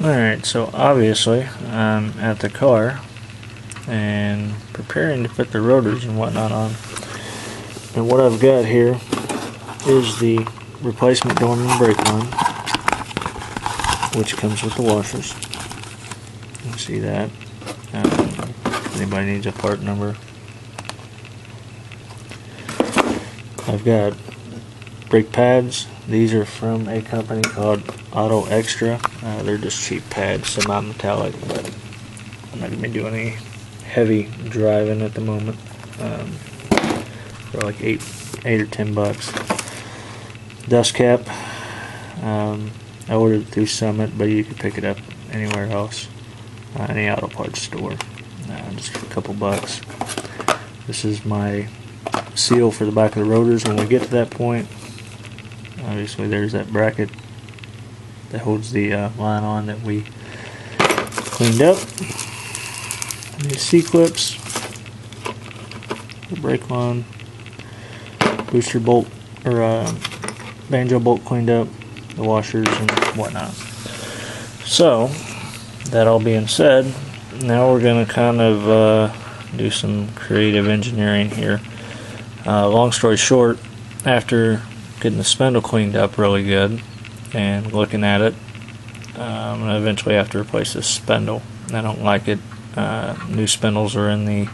Alright, so obviously I'm at the car and preparing to put the rotors and whatnot on. And what I've got here is the replacement Dorman brake line, which comes with the washers. You can see that. If anybody needs a part number. I've got brake pads. These are from a company called Auto Extra. They're just cheap pads, semi-metallic, but I'm not going to be doing any heavy driving at the moment. They're like eight or $10. Dust cap. I ordered it through Summit, but you can pick it up anywhere else, any auto parts store. Just for a couple bucks. This is my seal for the back of the rotors. When we get to that point, obviously there's that bracket that holds the line on that we cleaned up. These C-clips, the brake line, booster bolt or banjo bolt cleaned up, the washers and whatnot. So that all being said, now we're going to kind of do some creative engineering here. Long story short, after getting the spindle cleaned up really good and looking at it, I'm going to eventually have to replace this spindle. I don't like it. New spindles are in the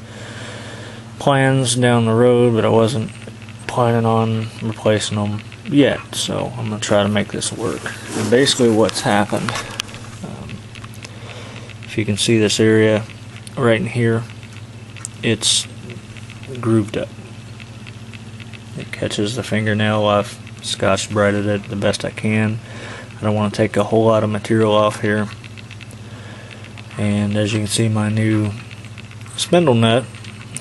plans down the road, but I wasn't planning on replacing them yet, so I'm going to try to make this work. And basically what's happened, if you can see this area right in here, it's grooved up. It catches the fingernail. I've Scotch-Brighted it the best I can. I don't want to take a whole lot of material off here. And as you can see, my new spindle nut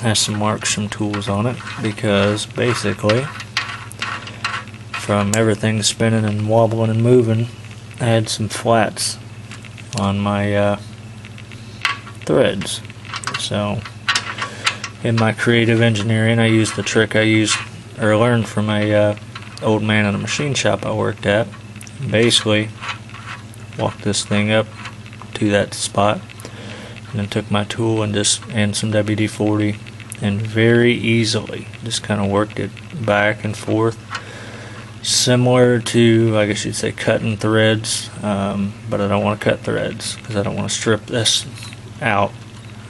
has some marks, some tools on it, because basically from everything spinning and wobbling and moving, I had some flats on my threads. So in my creative engineering, I used the trick I learned from a old man in a machine shop I worked at. Basically walked this thing up to that spot and then took my tool and some WD-40 and very easily just kind of worked it back and forth, similar to, I guess you'd say, cutting threads, but I don't want to cut threads because I don't want to strip this out.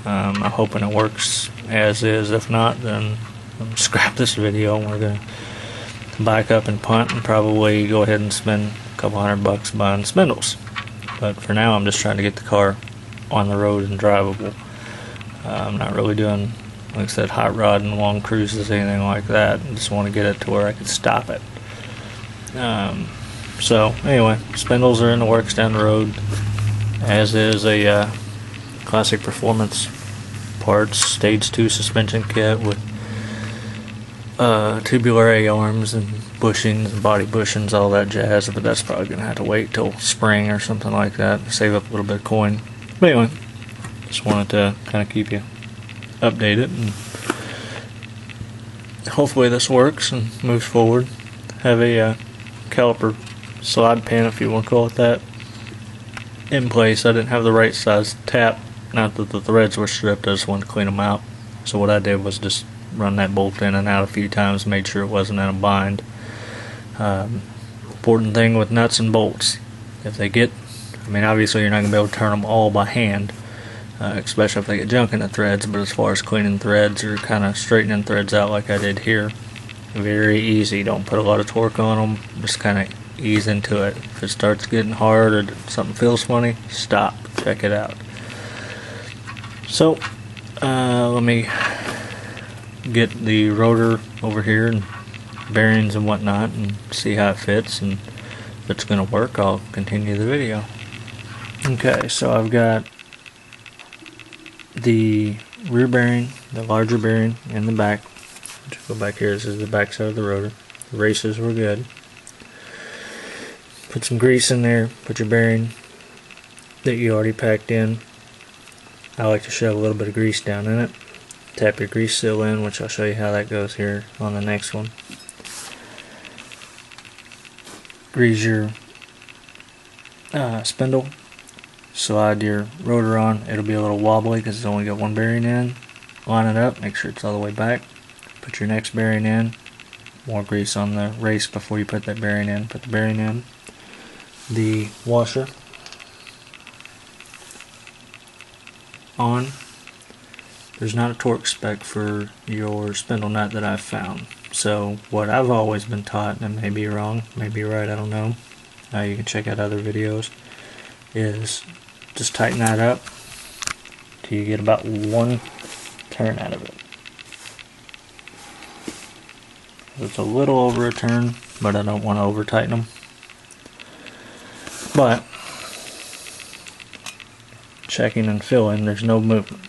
I'm hoping it works as is. If not, then I'm scrap this video and we're going to back up and punt and probably go ahead and spend a couple $100 buying spindles. But for now, I'm just trying to get the car on the road and drivable. I'm not really doing, like I said, hot rod and long cruises, anything like that. I just want to get it to where I can stop it. So anyway, spindles are in the works down the road, as is a Classic Performance parts stage 2 suspension kit with tubular A-arms and bushings and body bushings, all that jazz, but that's probably going to have to wait till spring or something like that to save up a little bit of coin. But anyway, just wanted to kind of keep you updated, and hopefully this works and moves forward. Have a caliper slide pin, if you want to call it that, in place. I didn't have the right size tap, not that the threads were stripped, I just wanted to clean them out. So what I did was just run that bolt in and out a few times, made sure it wasn't in a bind. Important thing with nuts and bolts, if they get, I mean, obviously you're not going to be able to turn them all by hand, especially if they get junk in the threads, but as far as cleaning threads or kind of straightening threads out like I did here, very easy. Don't put a lot of torque on them, just kind of ease into it. If it starts getting hard or something feels funny, stop, check it out. So let me get the rotor over here and bearings and whatnot and see how it fits, and if it's going to work, I'll continue the video. Okay, so I've got the rear bearing, the larger bearing in the back. Just go back here, this is the back side of the rotor. The races were good. Put some grease in there, put your bearing that you already packed in. I like to shove a little bit of grease down in it. Tap your grease seal in, which I'll show you how that goes here on the next one. Grease your spindle, slide your rotor on. It'll be a little wobbly because it's only got one bearing in. Line it up, make sure it's all the way back. Put your next bearing in. More grease on the race before you put that bearing in. Put the bearing in. The washer on. There's not a torque spec for your spindle nut that I've found. So what I've always been taught, and maybe you're wrong, maybe you're right, I don't know. You can check out other videos. Is just tighten that up till you get about one turn out of it. It's a little over a turn, but I don't want to over tighten them. But checking and filling, there's no movement.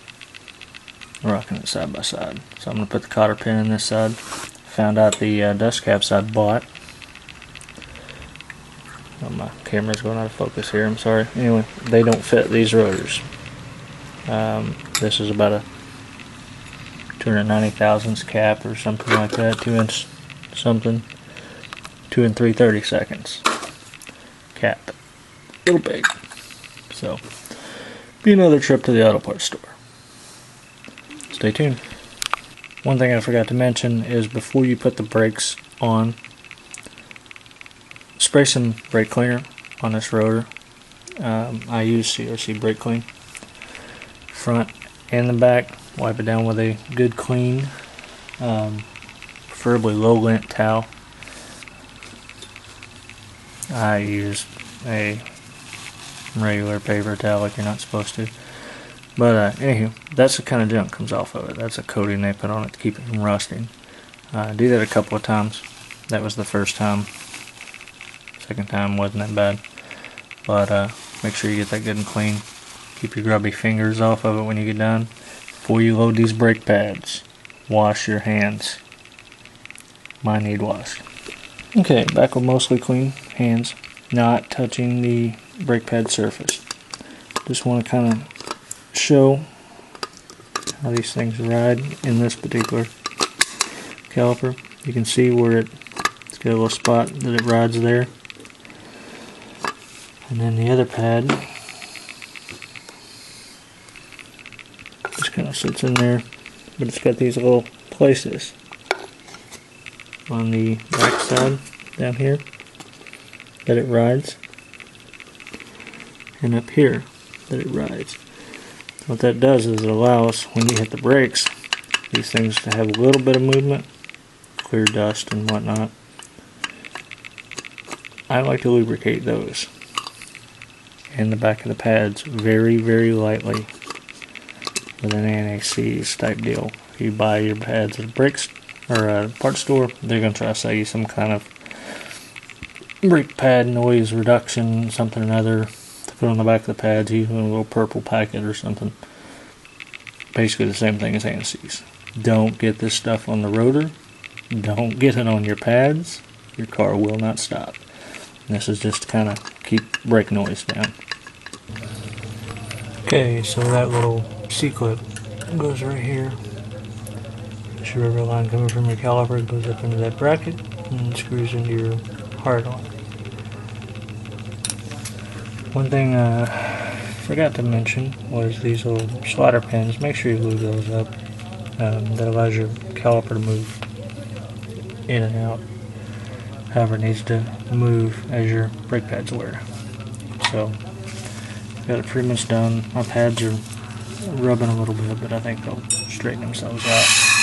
Rocking it side by side. So I'm going to put the cotter pin in this side. Found out the dust caps I bought. Oh, my camera's going out of focus here, I'm sorry. Anyway, they don't fit these rotors. This is about a 290 thousandths cap or something like that, 2-inch something, 2 3/32 cap, a little big. So, be another trip to the auto parts store. Stay tuned. One thing I forgot to mention is before you put the brakes on, spray some brake cleaner on this rotor. I use CRC brake clean, front and the back. Wipe it down with a good clean, preferably low lint towel. I use a regular paper towel like you're not supposed to. But anywho, that's the kind of junk comes off of it. That's a coating they put on it to keep it from rusting. Do that a couple of times. That was the first time. Second time wasn't that bad. But make sure you get that good and clean. Keep your grubby fingers off of it when you get done. Before you load these brake pads, wash your hands. Mine need washed. Okay, back with mostly clean hands, not touching the brake pad surface. Just want to kind of show how these things ride in this particular caliper. You can see where it's got a little spot that it rides there. And then the other pad just kind of sits in there, but it's got these little places on the back side down here that it rides, and up here that it rides. What that does is it allows, when you hit the brakes, these things to have a little bit of movement, clear dust and whatnot. I like to lubricate those and the back of the pads very, very lightly with an anti-seize type deal. If you buy your pads at a brakes or a parts store, they're going to try to sell you some kind of brake pad noise reduction, something or another, to put on the back of the pads, usually in a little purple packet or something. Basically the same thing as anti-seize. Don't get this stuff on the rotor. Don't get it on your pads. Your car will not stop. And this is just to kind of keep brake noise down. Okay, so that little C-clip goes right here. Your rubber line coming from your caliper goes up into that bracket and screws into your hard-on. One thing I forgot to mention was these little slider pins. Make sure you glue those up. That allows your caliper to move in and out however it needs to move as your brake pads wear. So, got it pretty much done. My pads are rubbing a little bit, but I think they'll straighten themselves out.